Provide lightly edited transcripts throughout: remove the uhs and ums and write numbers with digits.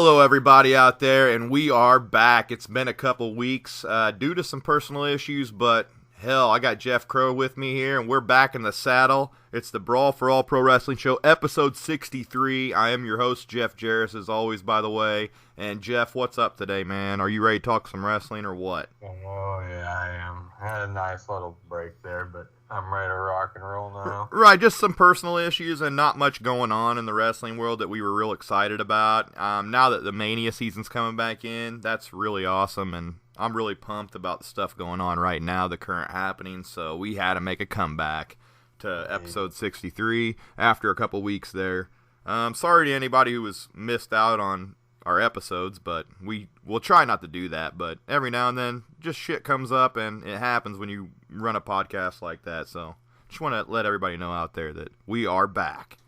Hello, everybody out there, and we are back. It's been a couple weeks due to some personal issues, but hell, I got Jeff Crow with me here, and we're back in the saddle. It's the Brawl for All Pro Wrestling Show, episode 63. I am your host, Jeff Jaros, as always, by the way. And Jeff, what's up today, man? Are you ready to talk some wrestling or what? Oh, yeah, I am. I had a nice little break there, but I'm ready to rock and roll now. Right, just some personal issues and not much going on in the wrestling world that we were real excited about. Now that the Mania season's coming back in, that's really awesome, and I'm really pumped about the stuff going on right now, the current happenings, so we had to make a comeback to episode 63 after a couple weeks there. Sorry to anybody who was missed out on our episodes, but we'll try not to do that, but every now and then just shit comes up, and it happens when you run a podcast like that, so just want to let everybody know out there that we are back.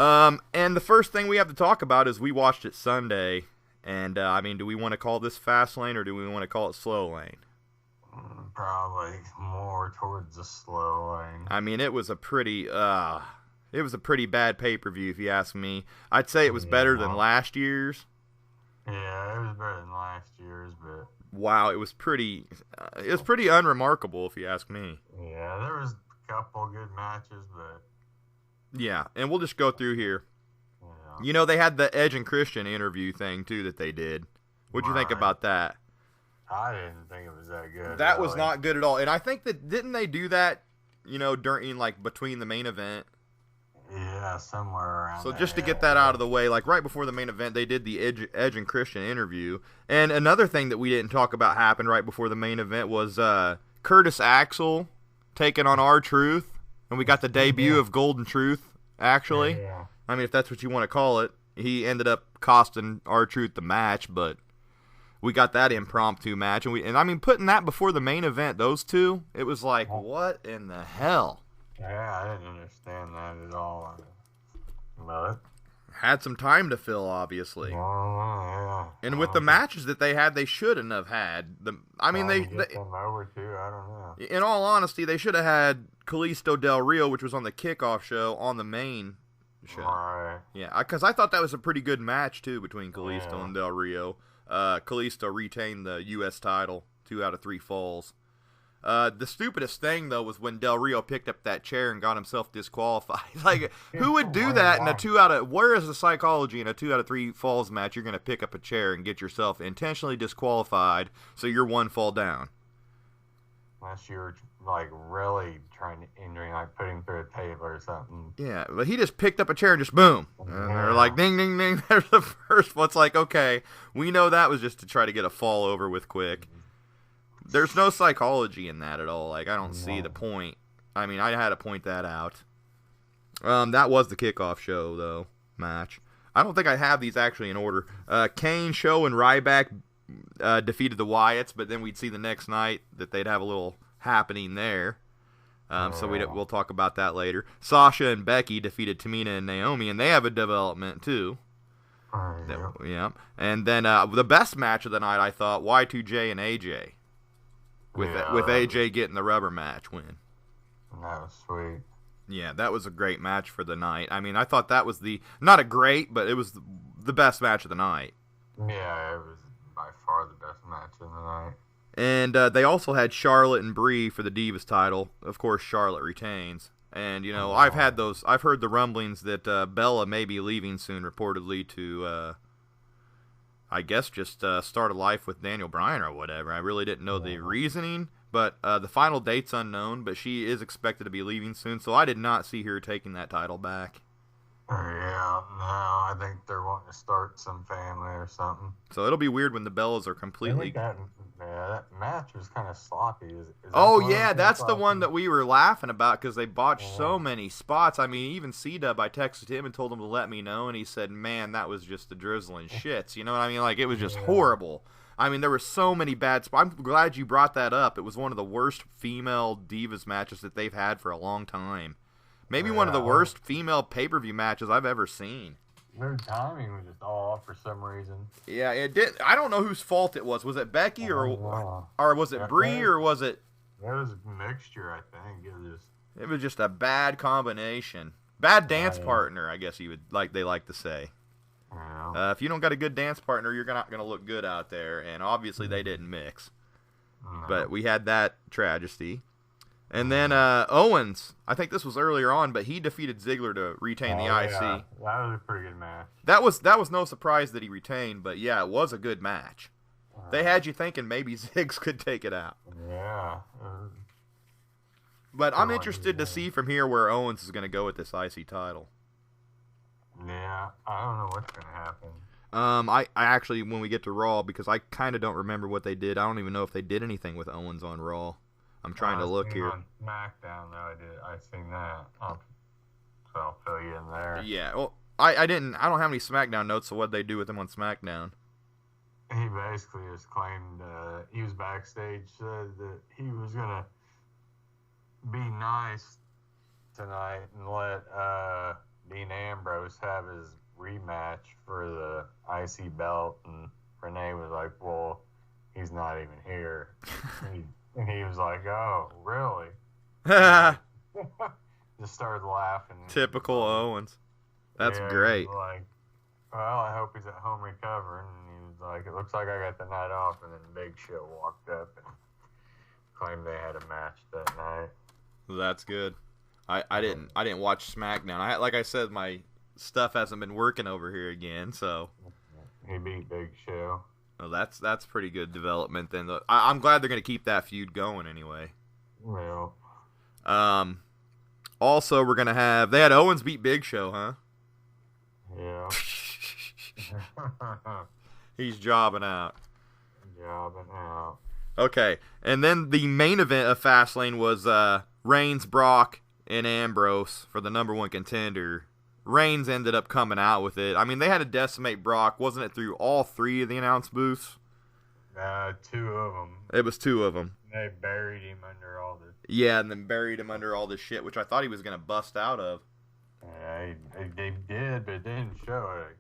And the first thing we have to talk about is we watched it Sunday, and do we want to call this fast lane or do we want to call it slow lane? Probably more towards the slow lane. I mean, it was a pretty bad pay-per-view, if you ask me. I'd say it was better than last year's. Yeah, it was better than last year's, but wow, it was pretty unremarkable, if you ask me. Yeah, there was a couple good matches, but yeah, and we'll just go through here. Yeah. You know, they had the Edge and Christian interview thing too that they did. What'd you think about that? I didn't think it was that good. That was not good at all. And I think that didn't they do that, during between the main event? Yeah, somewhere around So there. just to get that out of the way, right before the main event, they did the Edge and Christian interview. And another thing that we didn't talk about happened right before the main event was Curtis Axel taking on R-Truth. And we got the debut of Golden Truth, actually. Yeah. I mean, if that's what you want to call it. He ended up costing R-Truth the match, but we got that impromptu match. And putting that before the main event, those two, it was like, what in the hell? Yeah, I didn't understand that at all. But had some time to fill, obviously. Yeah. And with the matches that they had, they shouldn't have had. They get them over too. I don't know. In all honesty, they should have had Kalisto Del Rio, which was on the kickoff show, on the main show. Right. Yeah, because I thought that was a pretty good match too between Kalisto and Del Rio. Kalisto retained the U.S. title 2 out of 3 falls. The stupidest thing, though, was when Del Rio picked up that chair and got himself disqualified. Like, who would do that in a where is the psychology in a 2 out of 3 falls match? You're going to pick up a chair and get yourself intentionally disqualified so you're 1 fall down. Unless you're, really trying to injure him, putting through a table or something. Yeah, but he just picked up a chair and just boom. And they're like, ding, ding, ding. There's the first one. It's like, okay, we know that was just to try to get a fall over with quick. There's no psychology in that at all. I don't see the point. I had to point that out. That was the kickoff show, though, match. I don't think I have these actually in order. Kane, Show, and Ryback defeated the Wyatts, but then we'd see the next night that they'd have a little happening there. So we'll talk about that later. Sasha and Becky defeated Tamina and Naomi, and they have a development, too. Yeah. And then the best match of the night, I thought, Y2J and AJ. With AJ getting the rubber match win. That was sweet. Yeah, that was a great match for the night. I thought that was not a great, but it was the best match of the night. Yeah, it was by far the best match of the night. And they also had Charlotte and Brie for the Divas title. Of course, Charlotte retains. And, I've heard the rumblings that Bella may be leaving soon, reportedly, to I guess just start a life with Daniel Bryan or whatever. I really didn't know the reasoning, but the final date's unknown, but she is expected to be leaving soon, so I did not see her taking that title back. Yeah, no, I think they're wanting to start some family or something. So it'll be weird when the Bellas are completely... that match was kind of sloppy. That's the one that we were laughing about because they botched so many spots. Even C-Dub, I texted him and told him to let me know, and he said, man, that was just the drizzling shits. You know what I mean? It was just horrible. There were so many bad spots. I'm glad you brought that up. It was one of the worst female Divas matches that they've had for a long time. Maybe one of the worst female pay-per-view matches I've ever seen. Their timing was just all off for some reason. Yeah, it did. I don't know whose fault it was. Was it Becky or was it Brie or was it? It was a mixture, I think. It was just a bad combination. Bad dance partner, I guess they like to say. Yeah. If you don't got a good dance partner, you're not going to look good out there. And obviously they didn't mix. No. But we had that tragedy. And then Owens, I think this was earlier on, but he defeated Ziggler to retain the IC. Yeah. That was a pretty good match. That was no surprise that he retained, but yeah, it was a good match. They had you thinking maybe Ziggs could take it out. Yeah. But I'm interested to see from here where Owens is going to go with this IC title. Yeah, I don't know what's going to happen. I actually, when we get to Raw, because I kind of don't remember what they did. I don't even know if they did anything with Owens on Raw. I'm trying to look here. On SmackDown, though, I seen that. So I'll fill you in there. Yeah, well, I don't have any SmackDown notes, so what'd they do with him on SmackDown? He basically just claimed he was backstage, said that he was going to be nice tonight and let Dean Ambrose have his rematch for the IC belt, and Renee was like, well, he's not even here. And he was like, oh, really? Just started laughing. Typical Owens. That's yeah, great. He was like, well, I hope he's at home recovering. And he was like, it looks like I got the night off. And then Big Show walked up and claimed they had a match that night. That's good. I didn't watch SmackDown. Like I said, my stuff hasn't been working over here again, so he beat Big Show. Oh, that's pretty good development then. I'm glad they're going to keep that feud going anyway. Well. Also, we're going to have... They had Owens beat Big Show, huh? Yeah. He's jobbing out. Jobbing out. Okay, and then the main event of Fastlane was Reigns, Brock, and Ambrose for the #1 contender. Reigns ended up coming out with it. I mean, they had to decimate Brock. Wasn't it through all 3 of the announce booths? 2 of them. It was 2 of them. They buried him under all this. Yeah, and then buried him under all this shit, which I thought he was going to bust out of. Yeah, they did, but it didn't show it.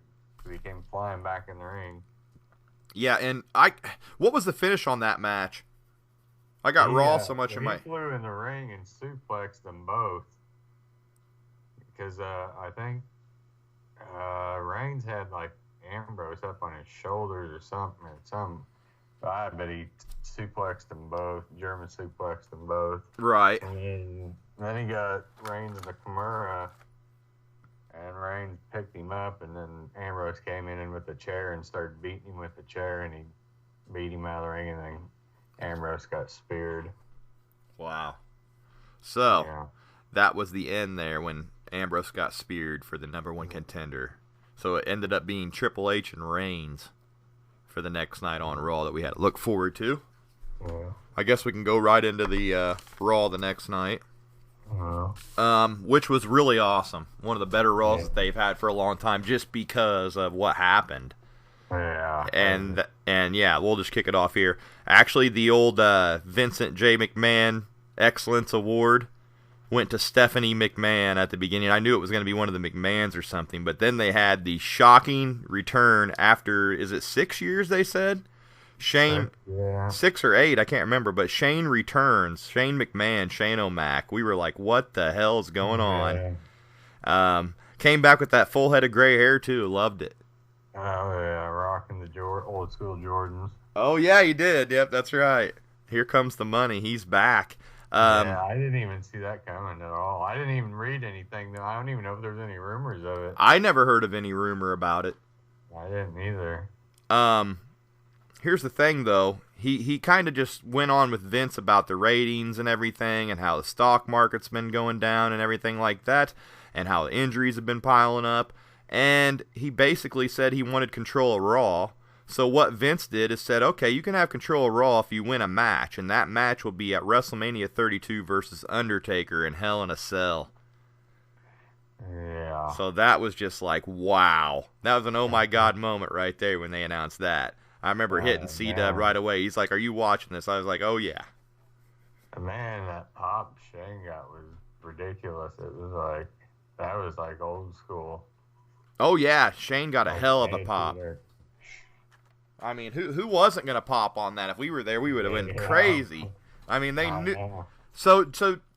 He came flying back in the ring. Yeah, and what was the finish on that match? I got Raw so much in my... He flew in the ring and suplexed them both. Because I think Reigns had like Ambrose up on his shoulders or something. But he suplexed them both. German suplexed them both. Right. And then he got Reigns and Nakamura, and Reigns picked him up, and then Ambrose came in with the chair and started beating him with the chair, and he beat him out of the ring, and then Ambrose got speared. Wow. So, yeah. That was the end there when Ambrose got speared for the #1 contender. So it ended up being Triple H and Reigns for the next night on Raw that we had to look forward to. Yeah. I guess we can go right into the Raw the next night. Which was really awesome. One of the better Raws that they've had for a long time just because of what happened. Yeah. And yeah, we'll just kick it off here. Actually, the old Vincent J. McMahon Excellence Award went to Stephanie McMahon at the beginning. I knew it was going to be one of the McMahons or something, but then they had the shocking return after, is it 6 years they said? Shane, 6 or 8, I can't remember, but Shane returns. Shane McMahon, Shane O'Mac. We were like, what the hell is going on? Came back with that full head of gray hair, too. Loved it. Oh, yeah, rocking the old school Jordans. Oh, yeah, he did. Yep, that's right. Here comes the money. He's back. Yeah, I didn't even see that coming at all. I didn't even read anything. I don't even know if there's any rumors of it. I never heard of any rumor about it. I didn't either. Here's the thing, though. He kind of just went on with Vince about the ratings and everything and how the stock market's been going down and everything like that and how the injuries have been piling up. And he basically said he wanted control of Raw. So what Vince did is said, okay, you can have control of Raw if you win a match, and that match will be at WrestleMania 32 versus Undertaker in Hell in a Cell. Yeah. So that was just like, wow. That was an oh my god moment right there when they announced that. I remember hitting C-Dub right away. He's like, are you watching this? I was like, oh yeah. Man, that pop Shane got was ridiculous. It was like old school. Oh yeah, Shane got a hell of a pop. I mean, who wasn't going to pop on that? If we were there, we would have been crazy. I mean, they knew. So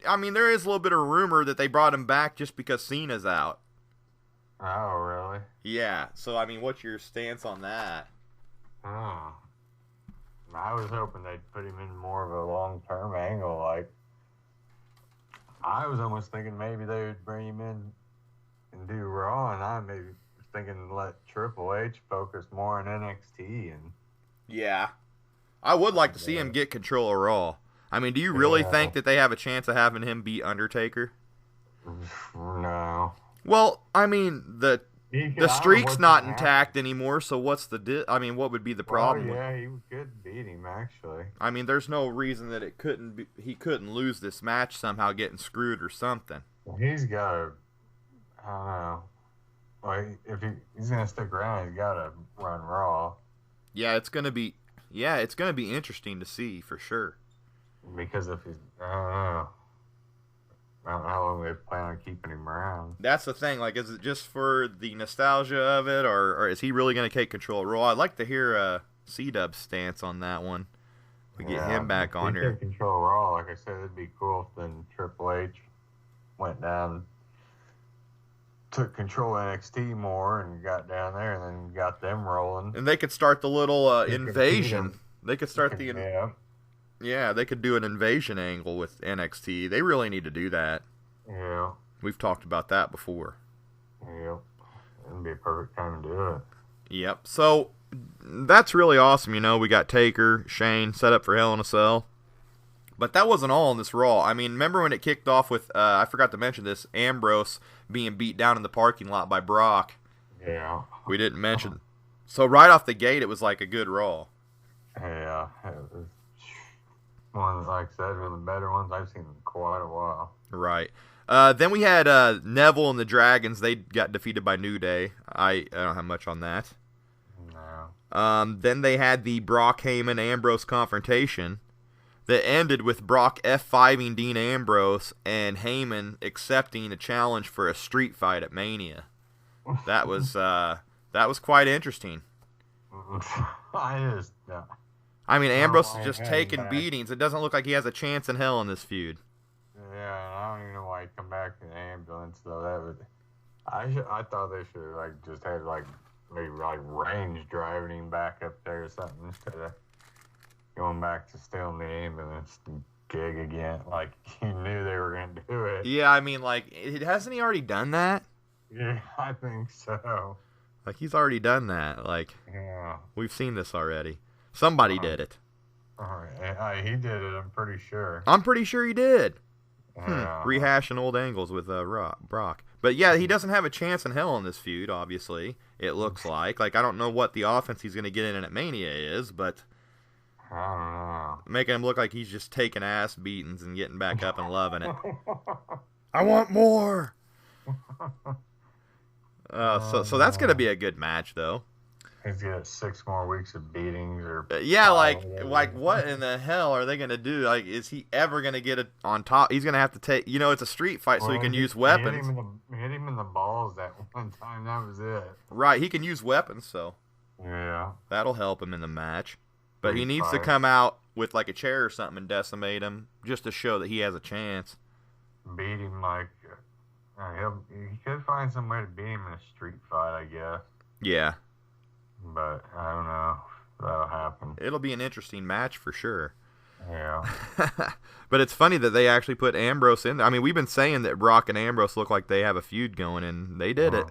I mean, there is a little bit of rumor that they brought him back just because Cena's out. Oh, really? Yeah. So I mean, what's your stance on that? Oh. I was hoping they'd put him in more of a long-term angle. Like, I was almost thinking maybe they would bring him in and do Raw, and I maybe was thinking let Triple H focus more on NXT. And Yeah. I would like to see him get control of Raw. I mean, do you really think that they have a chance of having him beat Undertaker? No. Well, I mean, the streak's not intact anymore, so what's the I mean, what would be the problem? Yeah, he could beat him, actually. I mean, there's no reason that he couldn't lose this match somehow, getting screwed or something. Well, he's got to, I don't know. Like, if he's going to stick around, he's got to run Raw. Yeah, it's going to be interesting to see, for sure. Because if he's, I don't know how long they plan on keeping him around. That's the thing. Like, is it just for the nostalgia of it, or is he really going to take control of Raw? I'd like to hear C-Dub's stance on that one. We get him back on here. Take control of Raw. Like I said, it'd be cool if then Triple H went down, took control of NXT more, and got down there, and then got them rolling. And they could start the little invasion. They could start the... Yeah, they could do an invasion angle with NXT. They really need to do that. Yeah. We've talked about that before. Yep. It'd be a perfect time to do it. Yep. So, that's really awesome. You know, we got Taker, Shane, set up for Hell in a Cell. But that wasn't all in this Raw. I mean, remember when it kicked off with, I forgot to mention this, Ambrose being beat down in the parking lot by Brock? Yeah. We didn't mention. So, right off the gate, it was like a good Raw. Yeah. It was one, like I said, one of the better ones I've seen in quite a while. Right. Then we had Neville and the Dragons. They got defeated by New Day. I don't have much on that. No. Then they had the Brock Heyman Ambrose confrontation that ended with Brock F5ing Dean Ambrose and Heyman accepting a challenge for a street fight at Mania. That was quite interesting. I mean, Ambrose is just taking beatings. It doesn't look like he has a chance in hell in this feud. Yeah, I don't even know why he come back in the ambulance though. That would, I thought they should have just had maybe range driving him back up there or something instead of going back to still in the ambulance to gig again. Like you knew they were gonna do it. Yeah, I mean, hasn't he already done that? Yeah, I think so. Like he's already done that. Like yeah, we've seen this already. Somebody did it. He did it, I'm pretty sure. I'm pretty sure he did. Yeah. Rehashing old angles with Brock. But yeah, he doesn't have a chance in hell in this feud, obviously. It looks like. Like, I don't know what the offense he's going to get in at Mania is, but I don't know. Making him look like he's just taking ass beatings and getting back up and loving it. I want more! So that's going to be a good match, though. He's got 6 more weeks of beatings, or yeah, like what in the hell are they gonna do? Like, is he ever gonna get it on top? He's gonna have to take. It's a street fight, so he can use weapons. Hit him in the balls that one time. That was it. Right, he can use weapons, so yeah, that'll help him in the match. But he needs to come out with like a chair or something and decimate him just to show that he has a chance. Beat him he could find some way to beat him in a street fight, I guess. Yeah. But I don't know if that'll happen. It'll be an interesting match for sure. Yeah. But it's funny that they actually put Ambrose in there. I mean, we've been saying that Brock and Ambrose look like they have a feud going, and they did it.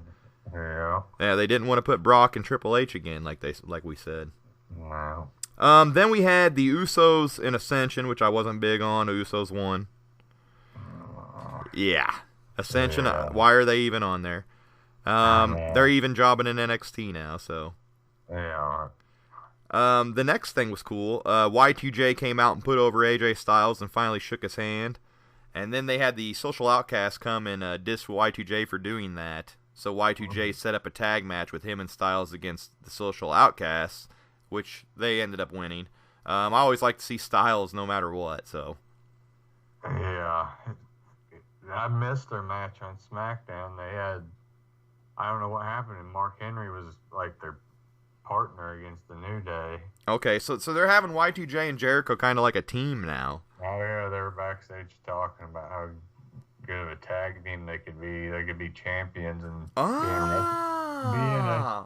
Yeah. Yeah, they didn't want to put Brock and Triple H again, like we said. No. Then we had the Usos in Ascension, which I wasn't big on. Usos won. Yeah. Ascension, why are they even on there? They're even jobbing in NXT now, so... Yeah. The next thing was cool. Y2J came out and put over AJ Styles and finally shook his hand. And then they had the Social Outcasts come and diss Y2J for doing that. So Y2J set up a tag match with him and Styles against the Social Outcasts, which they ended up winning. I always like to see Styles no matter what, so... Yeah. I missed their match on SmackDown. They had... I don't know what happened, and Mark Henry was like their partner against the New Day. Okay, so they're having Y2J and Jericho kind of like a team now. Oh yeah, they were backstage talking about how good of a tag team they could be. They could be champions and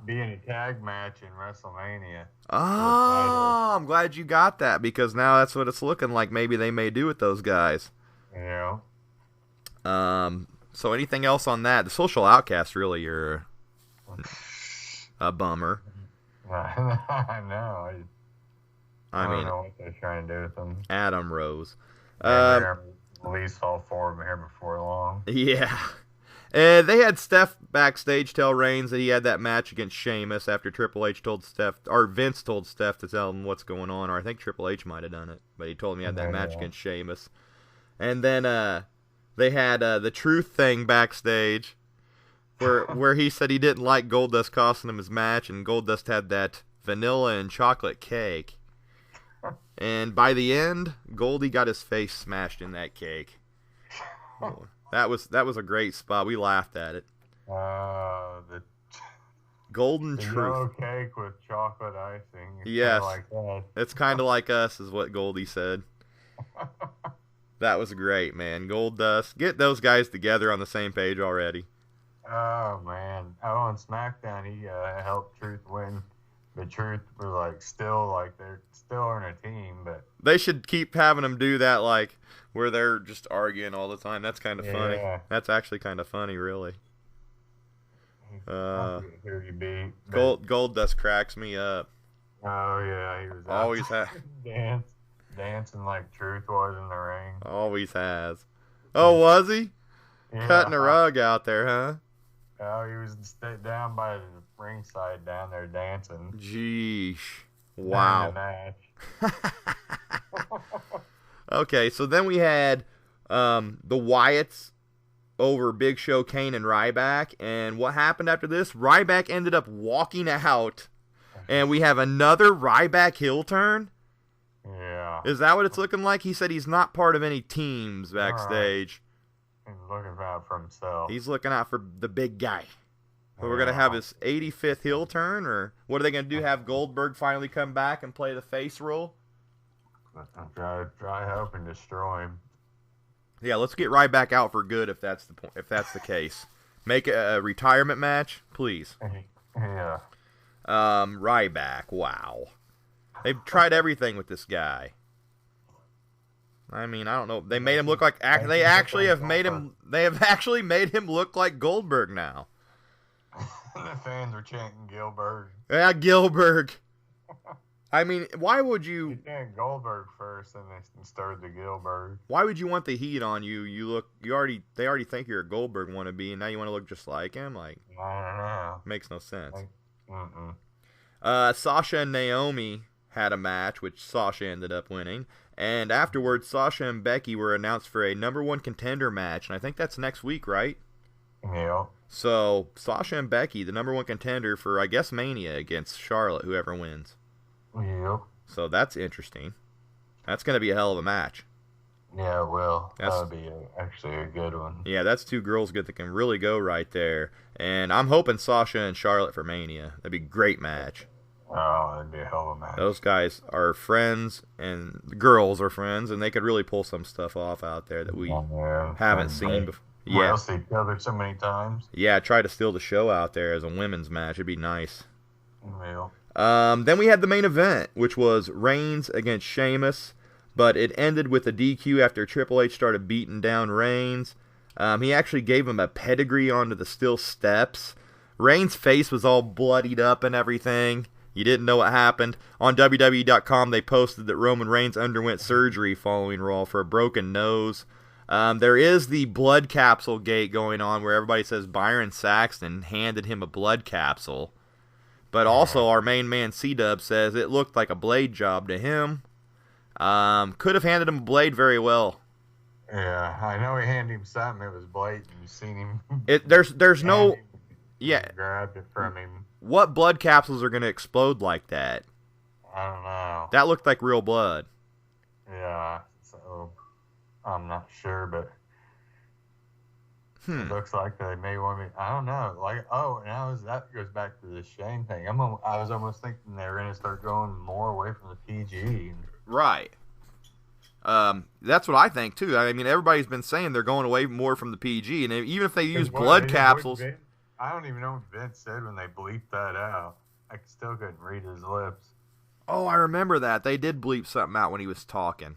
be in a tag match in WrestleMania. Oh, I'm glad you got that, because now that's what it's looking like. Maybe they may do with those guys. Yeah. So anything else on that? The Social Outcasts really are a bummer. I know. I don't know what they're trying to do with them. Adam Rose. Release all four of them here before long. Yeah. They had Steph backstage tell Reigns that he had that match against Sheamus after Triple H told Steph, or Vince told Steph to tell him what's going on, or I think Triple H might have done it, but he told him he had that match against Sheamus. And then they had the Truth thing backstage, where he said he didn't like Goldust costing him his match, and Goldust had that vanilla and chocolate cake. And by the end, Goldie got his face smashed in that cake. That was a great spot. We laughed at it. The Golden Truth. Yellow cake with chocolate icing. Yes. Like that. It's kind of like us, is what Goldie said. That was great, man. Goldust. Get those guys together on the same page already. Oh, man. On SmackDown, he helped Truth win. The Truth were they're still in a team, but they should keep having them do that, like where they're just arguing all the time. That's kind of funny. That's actually kind of funny, really. Goldust cracks me up. Oh yeah, he was always dancing like Truth was in the ring. Always has. Oh, was he? Yeah. Cutting a rug out there, huh? Oh, he was down by the ringside down there dancing. Jeesh. Wow. Okay, so then we had the Wyatts over Big Show, Kane, and Ryback. And what happened after this? Ryback ended up walking out, and we have another Ryback heel turn. Yeah. Is that what it's looking like? He said he's not part of any teams backstage. He's looking out for himself. He's looking out for the big guy. So we're going to have his 85th heel turn, or what are they going to do? Have Goldberg finally come back and play the face role? Try help and destroy him. Yeah, let's get Ryback out for good if that's the point. If that's the case, make a retirement match, please. Yeah. Ryback. Wow. They've tried everything with this guy. I mean, I don't know. They made him look like they actually have made him. They have actually made him look like Goldberg now. The fans are chanting Gilbert. Yeah, Gilbert. I mean, why would you? You chant Goldberg first, and they started the Gilbert. Why would you want the heat on you? They already think you're a Goldberg wannabe, and now you want to look just like him. Like, I don't know. Makes no sense. Mm-mm. Sasha and Naomi had a match, which Sasha ended up winning. And afterwards, Sasha and Becky were announced for a #1 contender match, and I think that's next week, right? Yeah. So, Sasha and Becky, the #1 contender for, I guess, Mania against Charlotte, whoever wins. Yep. So, that's interesting. That's going to be a hell of a match. Yeah, it will. That would be actually a good one. Yeah, that's two girls that can really go right there. And I'm hoping Sasha and Charlotte for Mania. That'd be a great match. Oh, that'd be a hell of a match. Those guys are friends, and the girls are friends, and they could really pull some stuff off out there that we haven't seen before. Yeah. See each other so many times. Yeah, try to steal the show out there as a women's match. It'd be nice. Yeah. Then we had the main event, which was Reigns against Sheamus, but it ended with a DQ after Triple H started beating down Reigns. He actually gave him a pedigree onto the steel steps. Reigns' face was all bloodied up and everything. You didn't know what happened. On WWE.com, they posted that Roman Reigns underwent surgery following Raw for a broken nose. There is the blood capsule gate going on where everybody says Byron Saxton handed him a blood capsule. But also our main man C-Dub says it looked like a blade job to him. Could have handed him a blade very well. Yeah, I know he handed him something. It was blatant. You've seen him. There's no... Yeah. Grabbed it from him. What blood capsules are going to explode like that? I don't know. That looked like real blood. Yeah, so I'm not sure, but it looks like they may want me. I don't know. That goes back to the Shane thing. I was almost thinking they were going to start going more away from the PG. Right. That's what I think too. I mean, everybody's been saying they're going away more from the PG, and even if they use blood capsules, I don't even know what Vince said when they bleeped that out. I still couldn't read his lips. Oh, I remember that they did bleep something out when he was talking.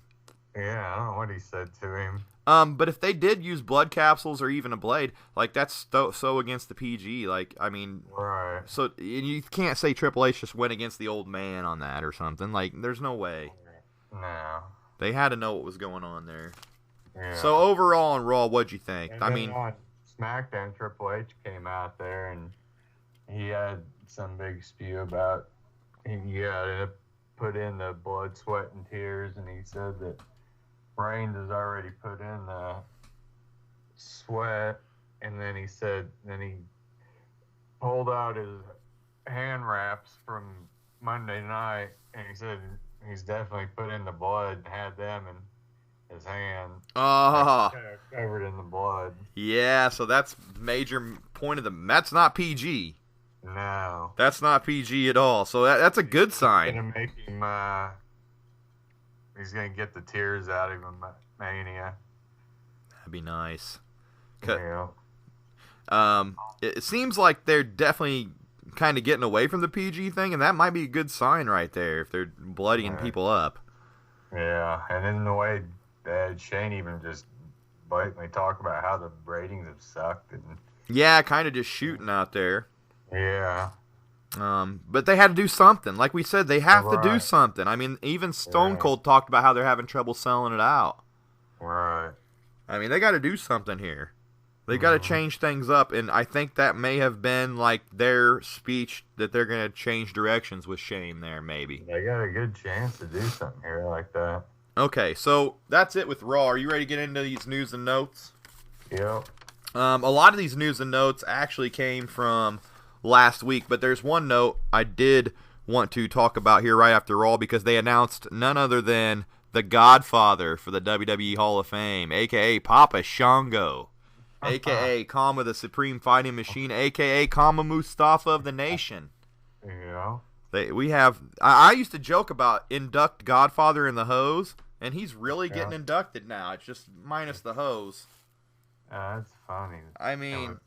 Yeah, I don't know what he said to him. But if they did use blood capsules or even a blade, like that's so against the PG. Like, I mean, right. So you can't say Triple H just went against the old man on that or something. Like, there's no way. No. They had to know what was going on there. Yeah. So overall on Raw, what'd you think? And I mean, on SmackDown, Triple H came out there and he had some big spew about he had to put in the blood, sweat, and tears, and he said that Reigns has already put in the sweat, and then he pulled out his hand wraps from Monday night, and he said he's definitely put in the blood and had them in his hand. Covered in the blood. Yeah, so that's major point of that's not PG. No. That's not PG at all. So that's a good sign. He's going to make him, he's going to get the tears out of him, Mania. That'd be nice. Yeah. It seems like they're definitely kind of getting away from the PG thing, and that might be a good sign right there if they're bloodying people up. Yeah, and then the way that Shane even just blatantly talk about how the ratings have sucked. And yeah, kind of just shooting out there. Yeah. But they had to do something. Like we said, they have to do something. I mean, even Stone Cold talked about how they're having trouble selling it out. Right. I mean, they got to do something here. They got to change things up, and I think that may have been like their speech that they're going to change directions with Shane there, maybe. They got a good chance to do something here like that. Okay, so that's it with Raw. Are you ready to get into these news and notes? Yep. A lot of these news and notes actually came from last week, but there's one note I did want to talk about here right after Raw because they announced none other than the Godfather for the WWE Hall of Fame, a.k.a. Papa Shango, a.k.a. Kama the Supreme Fighting Machine, a.k.a. Kama Mustafa of the Nation. Yeah. I used to joke about induct Godfather in the hose, and he's really getting inducted now. It's just minus the hose. That's funny. I mean,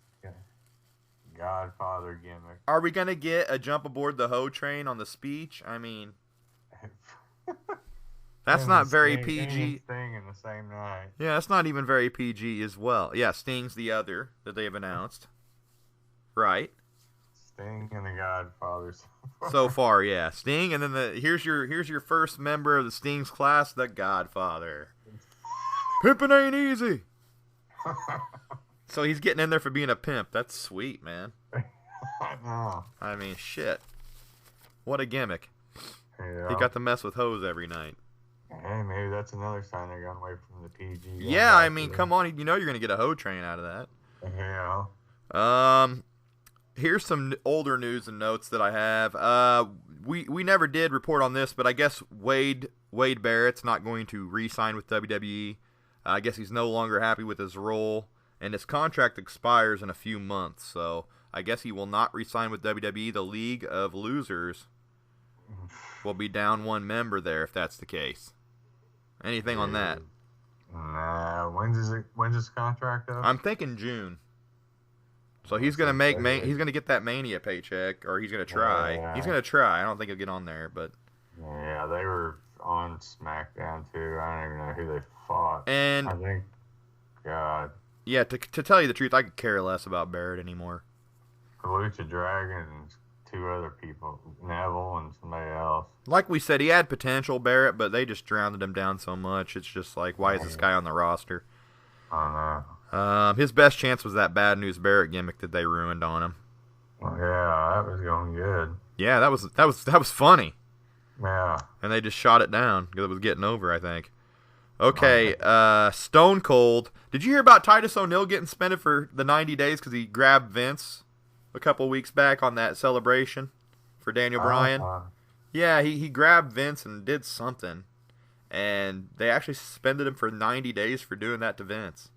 Godfather gimmick. Are we going to get a jump aboard the hoe train on the speech? I mean, that's not very PG. Sting in the same night. Yeah, that's not even very PG as well. Yeah, Sting's the other that they've announced. Right. Sting and the Godfather. So far, yeah. Sting, and then here's your first member of the Sting's class, the Godfather. Pimpin' ain't easy. So he's getting in there for being a pimp. That's sweet, man. I mean, shit. What a gimmick. Yeah. He got to mess with hoes every night. Hey, maybe that's another sign they're going away from the PG. Yeah, I mean, come on. You know you're going to get a hoe train out of that. Yeah. Here's some older news and notes that I have. We never did report on this, but I guess Wade Barrett's not going to re-sign with WWE. I guess he's no longer happy with his role, and his contract expires in a few months. So I guess he will not re-sign with WWE. The League of Losers will be down one member there if that's the case. Anything on that? Nah. When's his contract up? I'm thinking June. So he's gonna he's gonna get that Mania paycheck, or he's gonna try. Yeah. He's gonna try. I don't think he'll get on there, but yeah, they were on SmackDown too. I don't even know who they fought. And I think, God, yeah, to tell you the truth, I could care less about Barrett anymore. Lucha Dragon and two other people, Neville and somebody else. Like we said, he had potential, Barrett, but they just drowned him down so much. It's just like, why is this guy on the roster? I know. His best chance was that Bad News Barrett gimmick that they ruined on him. Well, yeah, that was going good. Yeah, that was funny. Yeah. And they just shot it down because it was getting over, I think. Okay, Stone Cold. Did you hear about Titus O'Neil getting suspended for the 90 days because he grabbed Vince a couple weeks back on that celebration for Daniel Bryan? Yeah, he grabbed Vince and did something. And they actually suspended him for 90 days for doing that to Vince.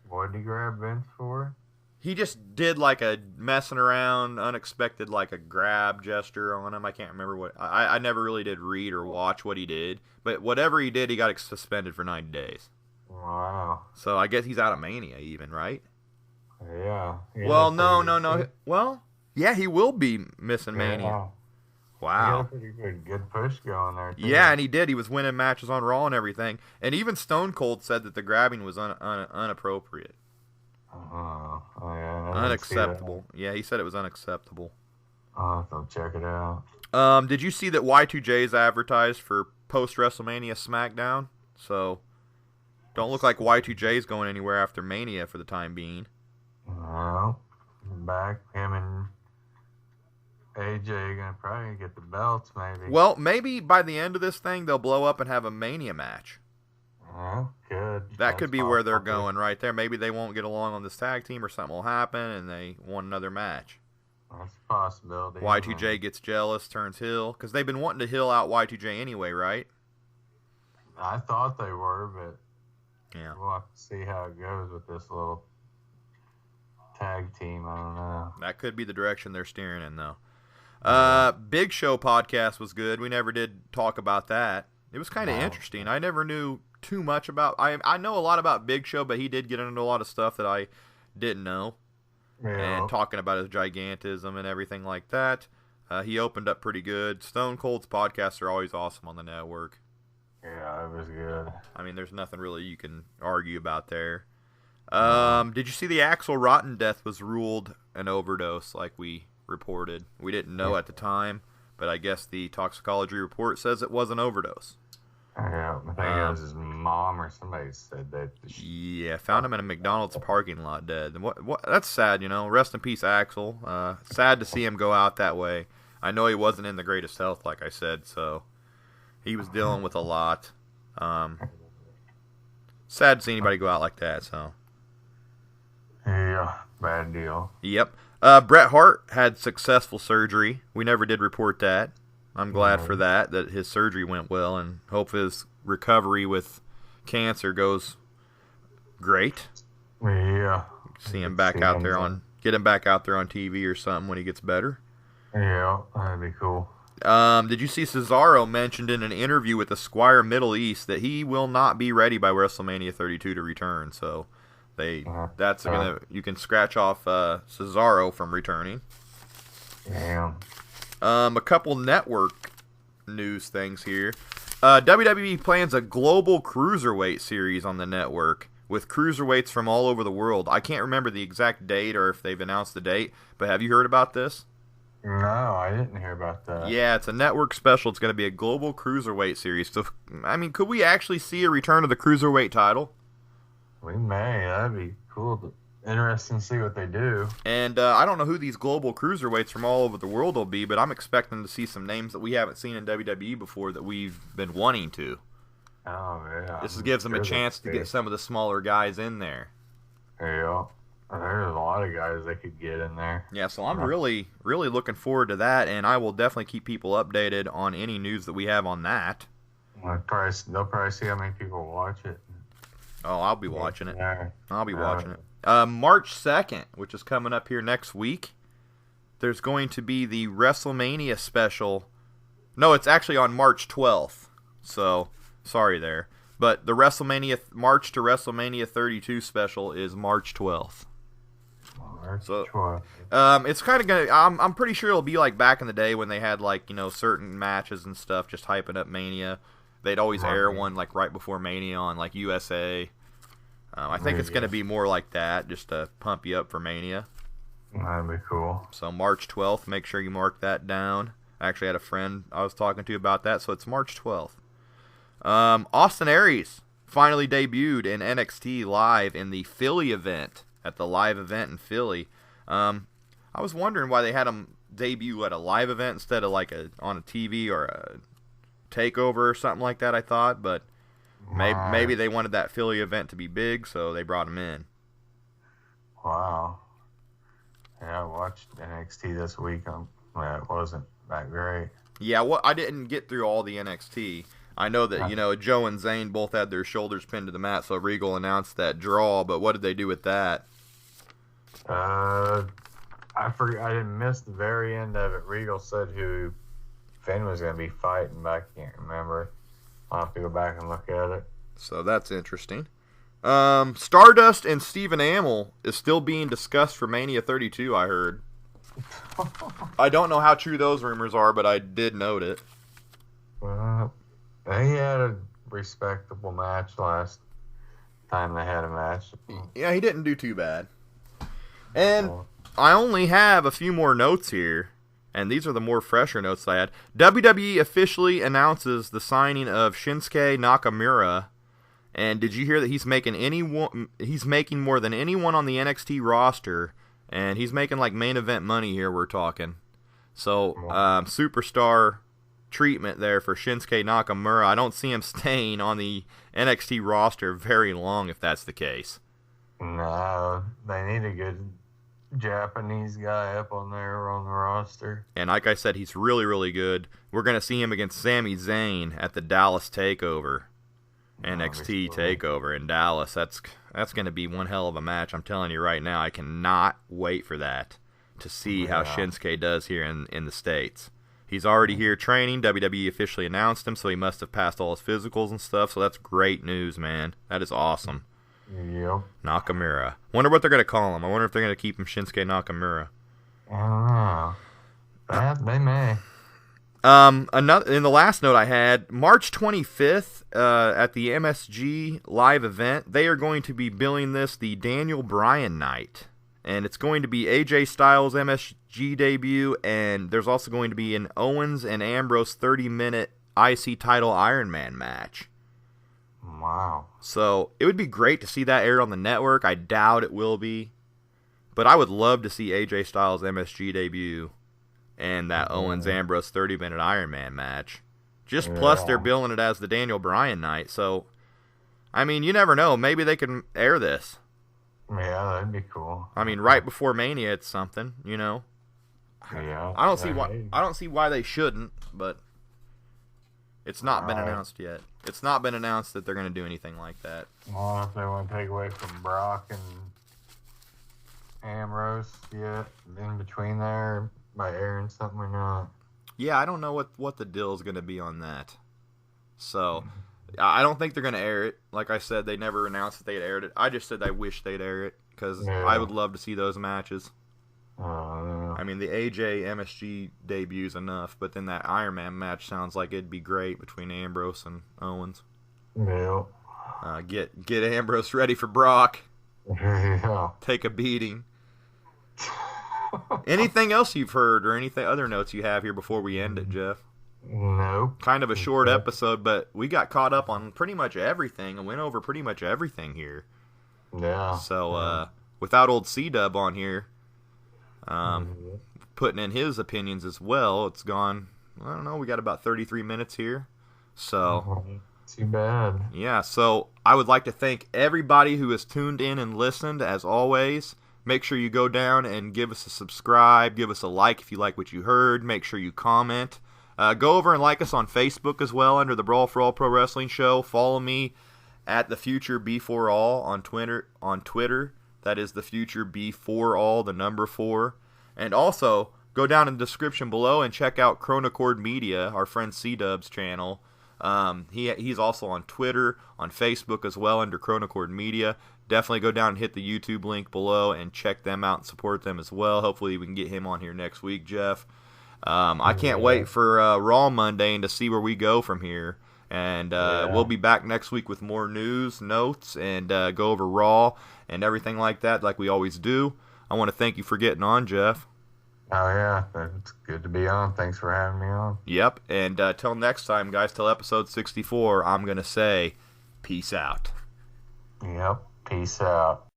What did he grab Vince for? He just did like a messing around, unexpected like a grab gesture on him. I can't remember what. I never really did read or watch what he did. But whatever he did, he got suspended for 90 days. Wow. So I guess he's out of Mania even, right? Yeah. Well, no. Well, yeah, he will be missing Mania. Yeah. Wow. He had a pretty good push going there, too. Yeah, and he did. He was winning matches on Raw and everything. And even Stone Cold said that the grabbing was unappropriate. Oh, yeah. Unacceptable. Yeah, he said it was unacceptable. I'll have to check it out. Did you see that Y2J's advertised for post-WrestleMania SmackDown? So, don't look like Y2J's going anywhere after Mania for the time being. No. Back, him and AJ are going to probably get the belts, maybe. Well, maybe by the end of this thing, they'll blow up and have a Mania match. Good. That could be where they're going right there. Maybe they won't get along on this tag team or something will happen and they want another match. That's a possibility. Y2J gets jealous, turns heel. Because they've been wanting to heel out Y2J anyway, right? I thought they were, but yeah, we'll have to see how it goes with this little tag team. I don't know. That could be the direction they're steering in, though. Big Show podcast was good. We never did talk about that. It was kind of interesting. I never knew too much about. I know a lot about Big Show, but he did get into a lot of stuff that I didn't know. Yeah. And talking about his gigantism and everything like that. He opened up pretty good. Stone Cold's podcasts are always awesome on the network. Yeah, it was good. I mean, there's nothing really you can argue about there. Did you see the Axl Rotten death was ruled an overdose like we reported? We didn't know at the time, but I guess the toxicology report says it was an overdose. Yeah, I think it was his mom or somebody said that. Yeah, found him in a McDonald's parking lot dead. And what? That's sad, you know. Rest in peace, Axl. Sad to see him go out that way. I know he wasn't in the greatest health, like I said, so he was dealing with a lot. Sad to see anybody go out like that, so. Yeah, bad deal. Yep. Bret Hart had successful surgery. We never did report that. I'm glad for that his surgery went well, and hope his recovery with cancer goes great. Yeah. See him back out there get him back out there on TV or something when he gets better. Yeah, that'd be cool. Did you see Cesaro mentioned in an interview with Esquire Middle East that he will not be ready by WrestleMania 32 to return? So you can scratch off Cesaro from returning. Yeah. A couple network news things here. WWE plans a global cruiserweight series on the network with cruiserweights from all over the world. I can't remember the exact date or if they've announced the date, but have you heard about this? No, I didn't hear about that. Yeah, it's a network special. It's going to be a global cruiserweight series. So, I mean, could we actually see a return of the cruiserweight title? We may. That'd be cool. Interesting to see what they do. And I don't know who these global cruiserweights from all over the world will be, but I'm expecting to see some names that we haven't seen in WWE before that we've been wanting to. Oh, yeah. This gives them a chance to get some of the smaller guys in there. Yeah. There's a lot of guys they could get in there. Yeah, so I'm really, really looking forward to that, and I will definitely keep people updated on any news that we have on that. They'll probably see how many people watch it. Oh, I'll be watching it. Yeah. I'll be watching it. March 2nd, which is coming up here next week, there's going to be the WrestleMania special. No, it's actually on March 12th. So, sorry there. But the March to WrestleMania 32 special is March 12th. So, it's kind of gonna. I'm pretty sure it'll be like back in the day when they had certain matches and stuff, just hyping up Mania. They'd always air one like right before Mania on like USA. I think it's gonna be more like that, just to pump you up for Mania. That'd be cool. So March 12th, make sure you mark that down. I actually had a friend I was talking to about that, so it's March 12th. Austin Aries finally debuted in NXT Live in the Philly event. At the live event in Philly. I was wondering why they had him debut at a live event instead of on a TV or a takeover or something like that, I thought. But maybe they wanted that Philly event to be big, so they brought him in. Wow. Yeah, I watched NXT this week. It wasn't that great. Yeah, I didn't get through all the NXT. I know that, Joe and Zayn both had their shoulders pinned to the mat, so Regal announced that draw, but what did they do with that? I forgot. I didn't miss the very end of it. Regal said who Finn was going to be fighting, but I can't remember. I'll have to go back and look at it. So that's interesting. Stardust and Stephen Amell is still being discussed for Mania 32, I heard. I don't know how true those rumors are, but I did note it. They had a respectable match last time they had a match. Yeah, he didn't do too bad. And I only have a few more notes here, and these are the more fresher notes I had. WWE officially announces the signing of Shinsuke Nakamura. And did you hear that he's making more than anyone on the NXT roster, and he's making like main event money here, we're talking. So, superstar treatment there for Shinsuke Nakamura. I don't see him staying on the NXT roster very long if that's the case. No, they need a good Japanese guy up on there on the roster. And like I said, he's really, really good. We're going to see him against Sami Zayn at the Dallas TakeOver. NXT TakeOver in Dallas. That's going to be one hell of a match. I'm telling you right now, I cannot wait for that to see how Shinsuke does here in the States. He's already here training. WWE officially announced him, so he must have passed all his physicals and stuff, so that's great news, man. That is awesome. Yep. Nakamura. Wonder what they're going to call him. I wonder if they're going to keep him Shinsuke Nakamura. I don't know. They may. Another in the last note I had, March 25th at the MSG live event, they are going to be billing this the Daniel Bryan night. And it's going to be AJ Styles' MSG debut, and there's also going to be an Owens and Ambrose 30-minute IC title Iron Man match. Wow. So it would be great to see that aired on the network. I doubt it will be. But I would love to see AJ Styles' MSG debut and that Owens-Ambrose 30-minute Iron Man match. Plus they're billing it as the Daniel Bryan night. So, I mean, you never know. Maybe they can air this. Yeah, that'd be cool. I mean, right before Mania, it's something, you know. Yeah. I don't see why they shouldn't, but it's not been announced yet. It's not been announced that they're going to do anything like that. Well, if they want to take away from Brock and Ambrose yet, in between there, by airing something or not. Yeah, I don't know what the deal is going to be on that. So, I don't think they're going to air it. Like I said, they never announced that they'd aired it. I just said I wish they'd air it, because I would love to see those matches. I mean, the AJ MSG debut's enough, but then that Iron Man match sounds like it'd be great between Ambrose and Owens. Yeah. Get Ambrose ready for Brock. Yeah. Take a beating. Anything else you've heard, or anything other notes you have here before we end it, Jeff? Nope. Kind of a short episode, but we got caught up on pretty much everything and went over pretty much everything here. Yeah. So, without old C-Dub on here, putting in his opinions as well, it's gone, I don't know, we got about 33 minutes here. So, too bad. Yeah, so I would like to thank everybody who has tuned in and listened, as always. Make sure you go down and give us a subscribe, give us a like if you like what you heard, make sure you comment. Go over and like us on Facebook as well under the Brawl for All Pro Wrestling Show. Follow me at the Future B4 All on Twitter. That is the Future B4 All, the number 4. And also, go down in the description below and check out Chronocord Media, our friend C-Dub's channel. He's also on Twitter, on Facebook as well under Chronocord Media. Definitely go down and hit the YouTube link below and check them out and support them as well. Hopefully we can get him on here next week, Jeff. I can't wait for Raw Monday and to see where we go from here. And we'll be back next week with more news, notes, and go over Raw and everything like that like we always do. I want to thank you for getting on, Jeff. Oh, yeah. It's good to be on. Thanks for having me on. Yep. And till next time, guys, till episode 64, I'm going to say peace out. Yep. Peace out.